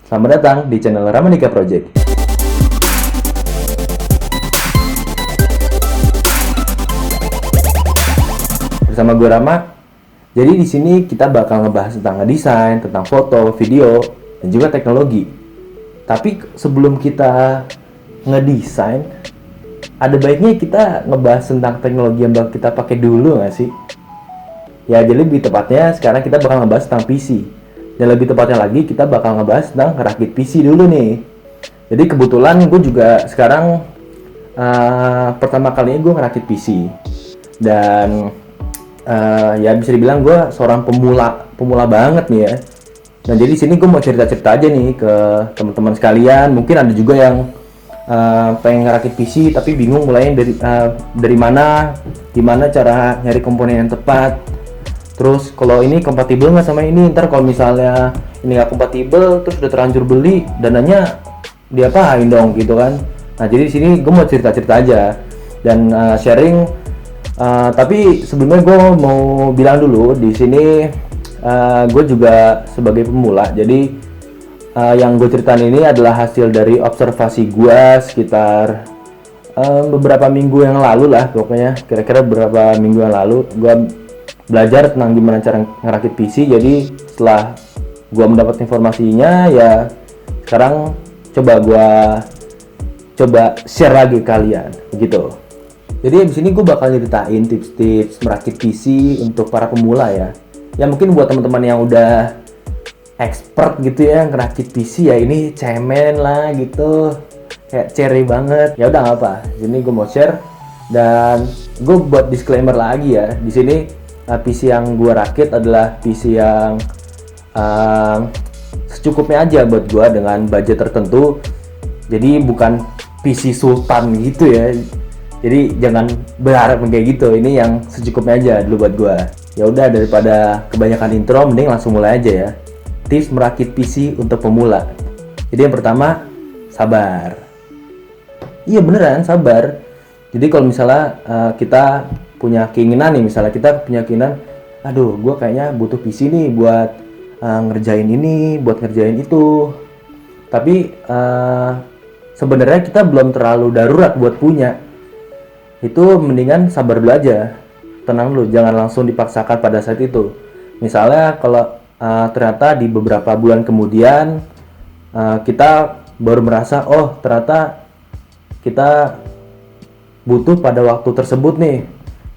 Selamat datang di channel Ramanika Project. Bersama gue Rama. Jadi di sini kita bakal ngebahas tentang ngedesain, tentang foto, video, dan juga teknologi. Tapi sebelum kita ngedesain, ada baiknya kita ngebahas tentang teknologi yang bakal kita pakai dulu nggak sih? Ya, jadi lebih tepatnya sekarang kita bakal ngebahas tentang PC. Dan lebih tepatnya lagi kita bakal ngebahas tentang ngerakit PC dulu nih. Jadi kebetulan gue juga sekarang pertama kalinya gue ngerakit PC. Dan ya bisa dibilang gue seorang pemula banget nih ya. Dan jadi sini gue mau cerita-cerita aja nih ke teman-teman sekalian. Mungkin ada juga yang pengen ngerakit PC tapi bingung mulainya dari mana, gimana cara nyari komponen yang tepat. Terus kalau ini kompatibel nggak sama ini, ntar kalau misalnya ini nggak kompatibel terus udah terlanjur beli, dananya diapain dong gitu kan. Nah jadi di sini gue mau cerita-cerita aja dan sharing. Tapi sebelumnya gue mau bilang dulu di sini gue juga sebagai pemula. Jadi yang gue ceritain ini adalah hasil dari observasi gue sekitar beberapa minggu yang lalu lah, pokoknya kira-kira beberapa minggu yang lalu gue belajar tentang gimana cara ngerakit PC. Jadi setelah gue mendapat informasinya, ya sekarang coba share lagi ke kalian gitu. Jadi di sini gue bakal ceritain tips-tips merakit PC untuk para pemula ya. Ya mungkin buat teman-teman yang udah expert gitu ya ngerakit PC, ya ini cemen lah gitu, kayak cherry banget. Ya udah nggak apa. Jadi gue mau share dan gue buat disclaimer lagi ya. Di sini PC yang gue rakit adalah PC yang secukupnya aja buat gue dengan budget tertentu. Jadi bukan PC sultan gitu ya. Jadi jangan berharap kayak gitu. Ini yang secukupnya aja dulu buat gue. Ya udah, daripada kebanyakan intro, mending langsung mulai aja ya. Tips merakit PC untuk pemula. Jadi yang pertama, sabar. Iya beneran, sabar. Jadi kalau misalnya kita punya keinginan nih, misalnya kita punya keinginan, aduh gue kayaknya butuh PC nih buat ngerjain ini, buat ngerjain itu. Tapi sebenarnya kita belum terlalu darurat buat punya. Itu mendingan sabar dulu aja, tenang dulu, jangan langsung dipaksakan pada saat itu. Misalnya kalau ternyata di beberapa bulan kemudian kita baru merasa, oh ternyata kita butuh pada waktu tersebut nih,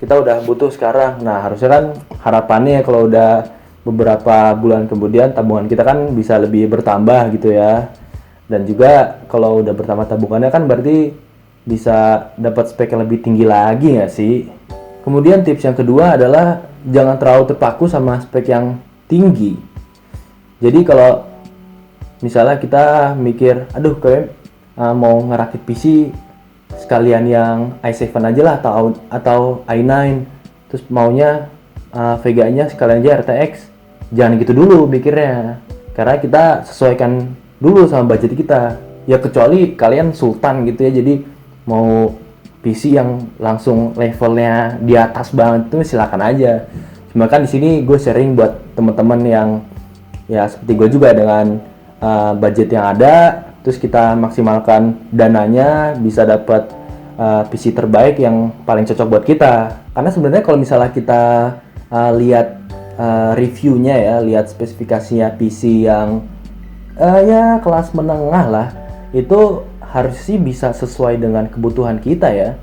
kita udah butuh sekarang. Nah harusnya kan harapannya kalau udah beberapa bulan kemudian tabungan kita kan bisa lebih bertambah gitu ya. Dan juga kalau udah bertambah tabungannya kan berarti bisa dapat spek yang lebih tinggi lagi nggak sih? Kemudian tips yang kedua adalah jangan terlalu terpaku sama spek yang tinggi. Jadi kalau misalnya kita mikir, aduh kayak mau ngerakit PC sekalian yang i7 aja lah atau i9, terus maunya Vega-nya sekalian aja RTX. Jangan gitu dulu mikirnya, karena kita sesuaikan dulu sama budget kita. Ya kecuali kalian sultan gitu ya, jadi mau PC yang langsung levelnya di atas banget tuh silakan aja. Cuma kan di sini gue sharing buat teman-teman yang ya seperti gue juga dengan budget yang ada, terus kita maksimalkan dananya bisa dapat PC terbaik yang paling cocok buat kita. Karena sebenarnya kalau misalnya kita lihat reviewnya ya, lihat spesifikasinya PC yang ya kelas menengah lah, itu harus sih bisa sesuai dengan kebutuhan kita ya.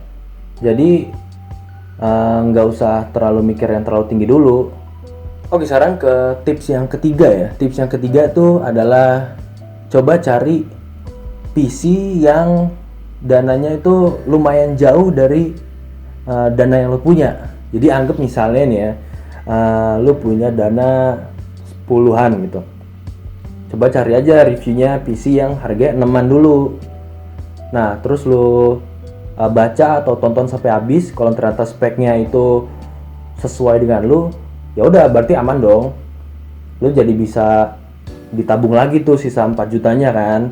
Jadi nggak usah terlalu mikir yang terlalu tinggi dulu. Oke, sekarang ke tips yang ketiga ya. Tips yang ketiga tuh adalah coba cari PC yang dananya itu lumayan jauh dari dana yang lo punya. Jadi anggap misalnya nih ya, lo punya dana 10-an gitu. Coba cari aja reviewnya PC yang harganya 6-an dulu. Nah, terus lo baca atau tonton sampai habis. Kalau ternyata speknya itu sesuai dengan lo, ya udah berarti aman dong. Lo jadi bisa ditabung lagi tuh sisa 4 jutanya kan.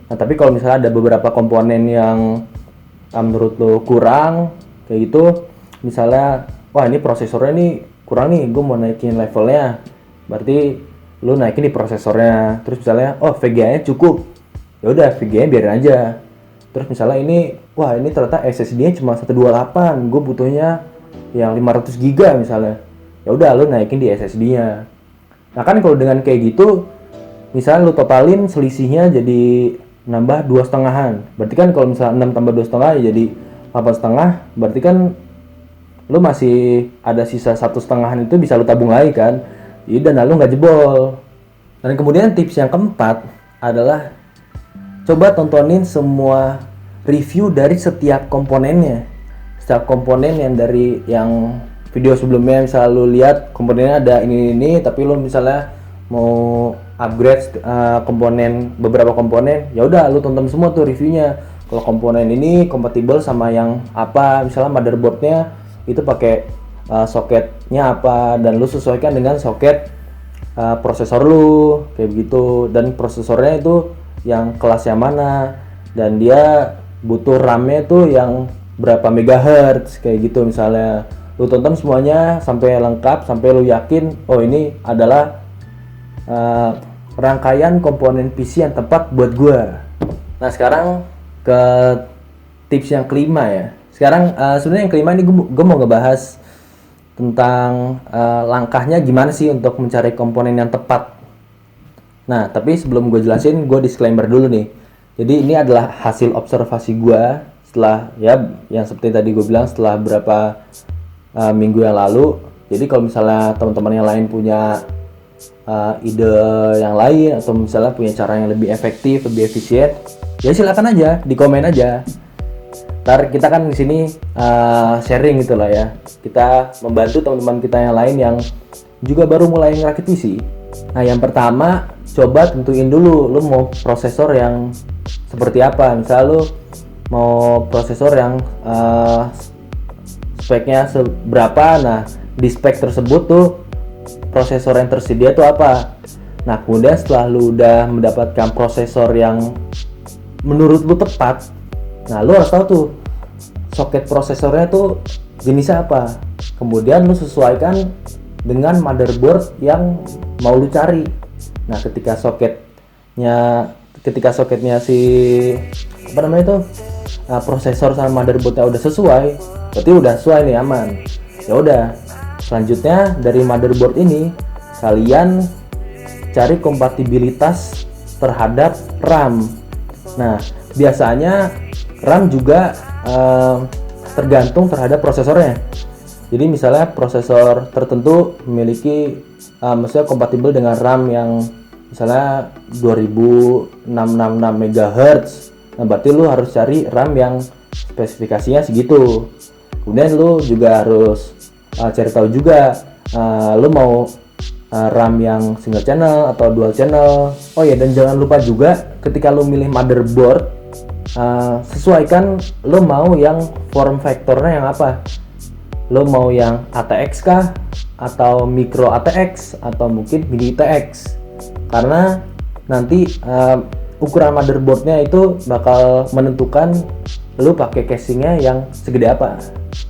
Nah, tapi kalau misalnya ada beberapa komponen yang menurut lo kurang kayak gitu, misalnya wah ini prosesornya nih kurang nih, gue mau naikin levelnya, berarti lu naikin di prosesornya. Terus misalnya oh VGA-nya cukup, ya udah VGA-nya biarin aja. Terus misalnya ini wah ini ternyata SSD-nya cuma 128, gue butuhnya yang 500 GB misalnya, ya udah lu naikin di SSD-nya. Nah kan kalau dengan kayak gitu, misalnya lu totalin selisihnya jadi nambah 2,5-an. Berarti kan kalau misalnya 6 tambah 2,5 ya jadi 8,5. Berarti kan lu masih ada sisa 1,5-an, itu bisa lu tabung lagi kan. Jadi dana lu nggak jebol. Dan kemudian tips yang keempat adalah coba tontonin semua review dari setiap komponennya. Setiap komponen yang dari yang video sebelumnya, misalnya lu lihat komponennya ada ini, tapi lu misalnya mau upgrade beberapa komponen, ya udah lu tonton semua tuh reviewnya. Kalau komponen ini kompatibel sama yang apa, misalnya motherboardnya itu pakai soketnya apa, dan lu sesuaikan dengan soket prosesor lu kayak begitu, dan prosesornya itu yang kelas yang mana, dan dia butuh RAM-nya tuh yang berapa megahertz kayak gitu. Misalnya lu tonton semuanya sampai lengkap, sampai lu yakin oh ini adalah rangkaian komponen PC yang tepat buat gua. Nah sekarang ke tips yang kelima ya. Sekarang sebenarnya yang kelima ini gue mau ngebahas tentang langkahnya gimana sih untuk mencari komponen yang tepat. Nah tapi sebelum gue jelasin, gue disclaimer dulu nih. Jadi ini adalah hasil observasi gue setelah ya yang seperti tadi gue bilang, setelah berapa minggu yang lalu. Jadi kalau misalnya teman-teman yang lain punya ide yang lain, atau misalnya punya cara yang lebih efektif, lebih efisien, ya silakan aja di komen aja. Ntar kita kan di sini sharing gitu lah ya. Kita membantu teman-teman kita yang lain yang juga baru mulai ngerakit PC. Nah yang pertama, coba tentuin dulu lu mau prosesor yang seperti apa. Misal lu mau prosesor yang speknya seberapa, nah di spek tersebut tuh prosesor yang tersedia tuh apa. Nah kemudian setelah lu udah mendapatkan prosesor yang menurut lu tepat, nah lu harus tahu tuh soket prosesornya tuh jenisnya apa. Kemudian lu sesuaikan dengan motherboard yang mau lu cari. Nah ketika soketnya si apa namanya itu prosesor sama motherboardnya udah sesuai, berarti udah sesuai nih, aman. Ya udah, selanjutnya dari motherboard ini kalian cari kompatibilitas terhadap RAM. Nah biasanya RAM juga tergantung terhadap prosesornya. Jadi misalnya prosesor tertentu memiliki maksudnya kompatibel dengan RAM yang misalnya 2666 MHz. Nah berarti lu harus cari RAM yang spesifikasinya segitu. Kemudian lu juga harus cari tahu juga lu mau RAM yang single channel atau dual channel. Oh ya, dan jangan lupa juga ketika lu milih motherboard, sesuaikan lu mau yang form factornya yang apa. Lu mau yang ATX kah, atau micro ATX, atau mungkin mini TX. Karena nanti ukuran motherboardnya itu bakal menentukan lu pakai casingnya yang segede apa.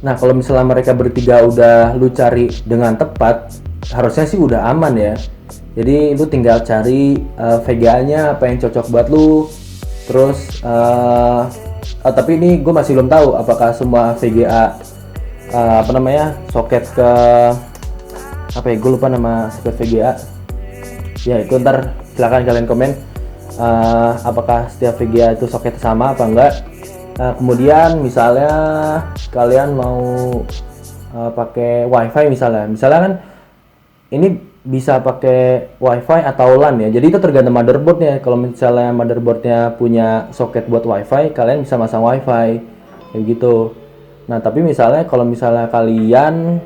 Nah kalau misalnya mereka bertiga udah lu cari dengan tepat, harusnya sih udah aman ya. Jadi lu tinggal cari VGA-nya apa yang cocok buat lu. Terus tapi ini gue masih belum tahu apakah semua VGA soket ke apa ya, gue lupa nama soket VGA ya, itu ntar silakan kalian komen apakah setiap VGA itu soket sama apa enggak. Kemudian misalnya kalian mau pakai WiFi misalnya kan ini bisa pakai WiFi atau LAN ya. Jadi itu tergantung motherboardnya. Kalau misalnya motherboardnya punya soket buat WiFi, kalian bisa masang WiFi kayak gitu. Nah tapi misalnya kalau misalnya kalian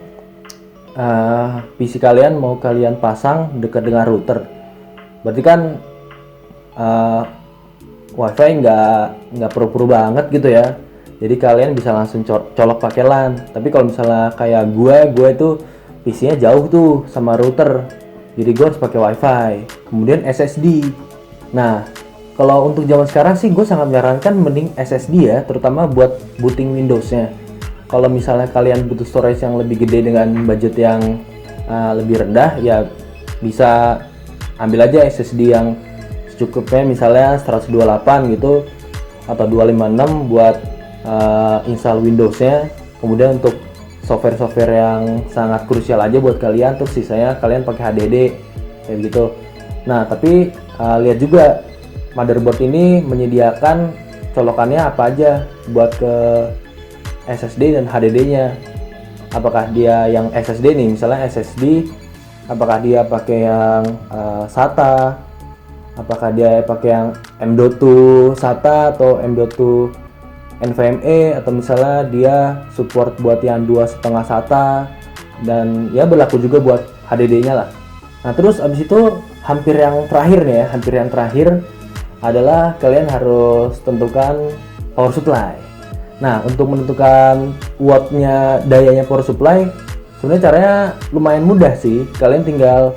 PC kalian mau kalian pasang dekat dengan router, berarti kan WiFi nggak perlu banget gitu ya. Jadi kalian bisa langsung colok pakai LAN. Tapi kalau misalnya kayak gue itu PC-nya jauh tuh sama router, jadi gue harus pakai WiFi. Kemudian SSD. Nah kalau untuk zaman sekarang sih gue sangat menyarankan mending SSD ya, terutama buat booting Windows-nya. Kalau misalnya kalian butuh storage yang lebih gede dengan budget yang lebih rendah, ya bisa ambil aja SSD yang secukupnya, misalnya 128 gitu atau 256 buat install Windows-nya. Kemudian untuk software-software yang sangat krusial aja buat kalian, terus sisanya kalian pakai HDD kayak gitu. Nah, tapi lihat juga motherboard ini menyediakan colokannya apa aja buat ke SSD dan HDD-nya. Apakah dia yang SSD nih, misalnya SSD, apakah dia pakai yang SATA, apakah dia pakai yang M.2 SATA atau M.2 NVMe, atau misalnya dia support buat yang 2,5 SATA, dan ya berlaku juga buat HDD-nya lah. Nah, terus abis itu hampir yang terakhir adalah kalian harus tentukan power supply. Nah, untuk menentukan wattnya, dayanya power supply, sebenarnya caranya lumayan mudah sih. Kalian tinggal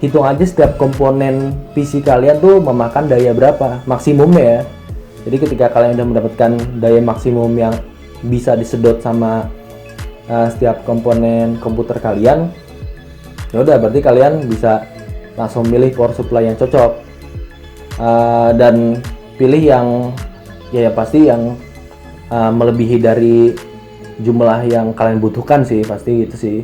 hitung aja setiap komponen PC kalian tuh memakan daya berapa maksimumnya ya. Jadi ketika kalian udah mendapatkan daya maksimum yang bisa disedot sama setiap komponen komputer kalian, ya udah berarti kalian bisa langsung milih power supply yang cocok. Dan pilih yang ya pasti yang melebihi dari jumlah yang kalian butuhkan sih, pasti gitu sih.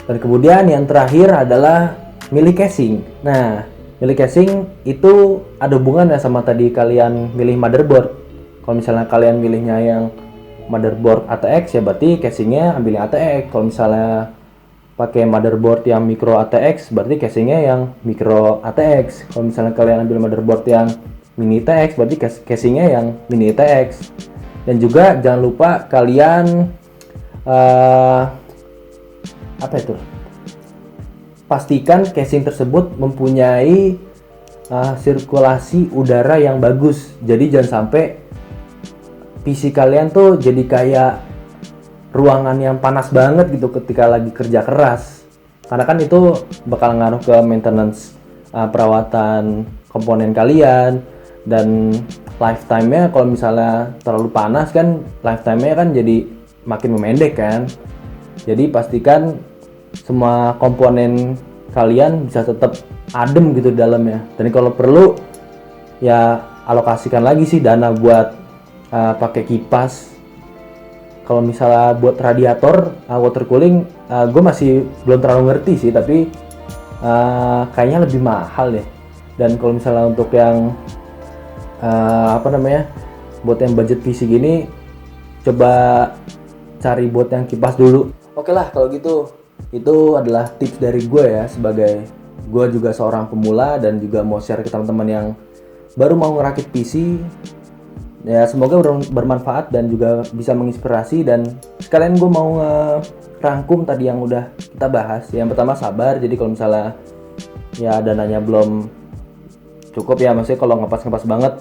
Dan kemudian yang terakhir adalah milih casing. Nah, milih casing itu ada hubungannya sama tadi kalian milih motherboard. Kalau misalnya kalian milihnya yang motherboard ATX, ya berarti casingnya ambil yang ATX. Kalau misalnya pakai motherboard yang micro ATX, berarti casingnya yang micro ATX. Kalau misalnya kalian ambil motherboard yang mini TX, berarti casingnya yang mini TX. Dan juga jangan lupa kalian pastikan casing tersebut mempunyai sirkulasi udara yang bagus. Jadi jangan sampai PC kalian tuh jadi kayak ruangan yang panas banget gitu ketika lagi kerja keras, karena kan itu bakal ngaruh ke maintenance perawatan komponen kalian. Dan lifetime-nya kalau misalnya terlalu panas kan, lifetime-nya kan jadi makin memendek kan. Jadi pastikan semua komponen kalian bisa tetap adem gitu di dalamnya. Dan kalau perlu ya alokasikan lagi sih dana buat pakai kipas. Kalau misalnya buat radiator water cooling, gue masih belum terlalu ngerti sih, tapi kayaknya lebih mahal deh. Dan kalau misalnya untuk yang buat yang budget PC gini, coba cari buat yang kipas dulu. Oke lah kalau gitu, itu adalah tips dari gue ya, sebagai gue juga seorang pemula dan juga mau share ke teman-teman yang baru mau ngerakit PC. Ya semoga bermanfaat dan juga bisa menginspirasi. Dan sekalian gue mau rangkum tadi yang udah kita bahas. Yang pertama, sabar. Jadi kalau misalnya ya dananya belum cukup ya, maksudnya kalau ngepas banget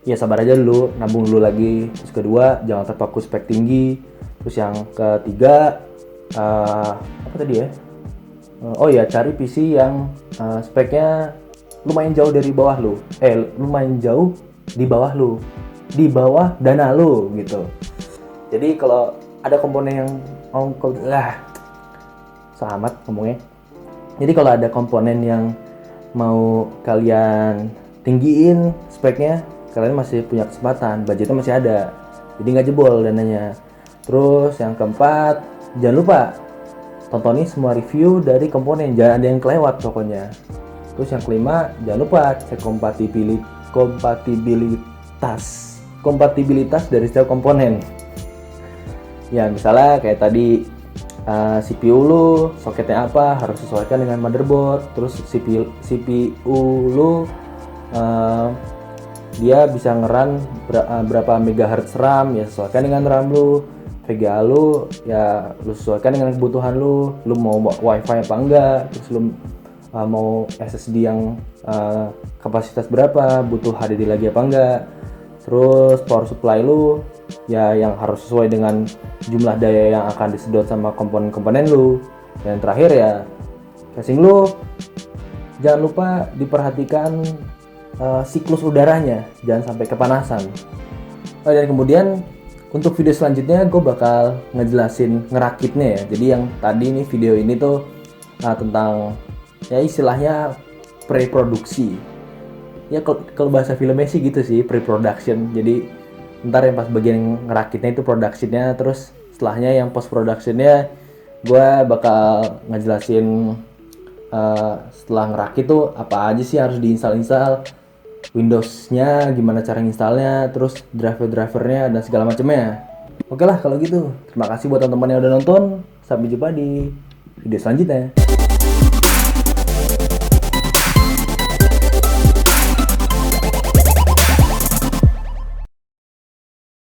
ya sabar aja dulu, nabung dulu lagi. Terus kedua, jangan terpaku spek tinggi. Terus yang ketiga, cari PC yang speknya lumayan jauh dari bawah lu, lumayan jauh di bawah lu, di bawah dana lu gitu. Jadi kalau ada komponen yang selamat ngomongnya. Jadi kalau ada komponen yang mau kalian tinggiin speknya, kalian masih punya kesempatan, budgetnya masih ada, jadi nggak jebol dananya. Terus yang keempat, jangan lupa tontonin semua review dari komponen, jangan ada yang kelewat pokoknya. Terus yang kelima, jangan lupa cek kompatibilitas dari setiap komponen. Ya misalnya kayak tadi CPU lu soketnya apa, harus sesuaikan dengan motherboard. Terus CPU lu dia bisa ngeran berapa megahertz RAM, ya sesuaikan dengan RAM lu. VGA lu ya lu sesuaikan dengan kebutuhan lu. Lu mau wifi apa enggak, terus lu mau SSD yang kapasitas berapa, butuh HDD lagi apa enggak. Terus power supply lu ya yang harus sesuai dengan jumlah daya yang akan disedot sama komponen-komponen lu. Dan terakhir ya casing lu, jangan lupa diperhatikan siklus udaranya, jangan sampai kepanasan. Dan kemudian untuk video selanjutnya gue bakal ngejelasin ngerakitnya ya. Jadi yang tadi nih video ini tuh tentang ya istilahnya pre-produksi. Ya kalau bahasa filmnya sih gitu sih, pre-production. Jadi ntar yang pas bagian ngerakitnya itu productionnya, terus setelahnya yang post productionnya gue bakal ngejelasin setelah ngerakit tuh apa aja sih harus diinstal Windows-nya, gimana cara installnya, terus driver-drivernya dan segala macamnya. Oke lah kalau gitu, terima kasih buat teman-teman yang udah nonton. Sampai jumpa di video selanjutnya.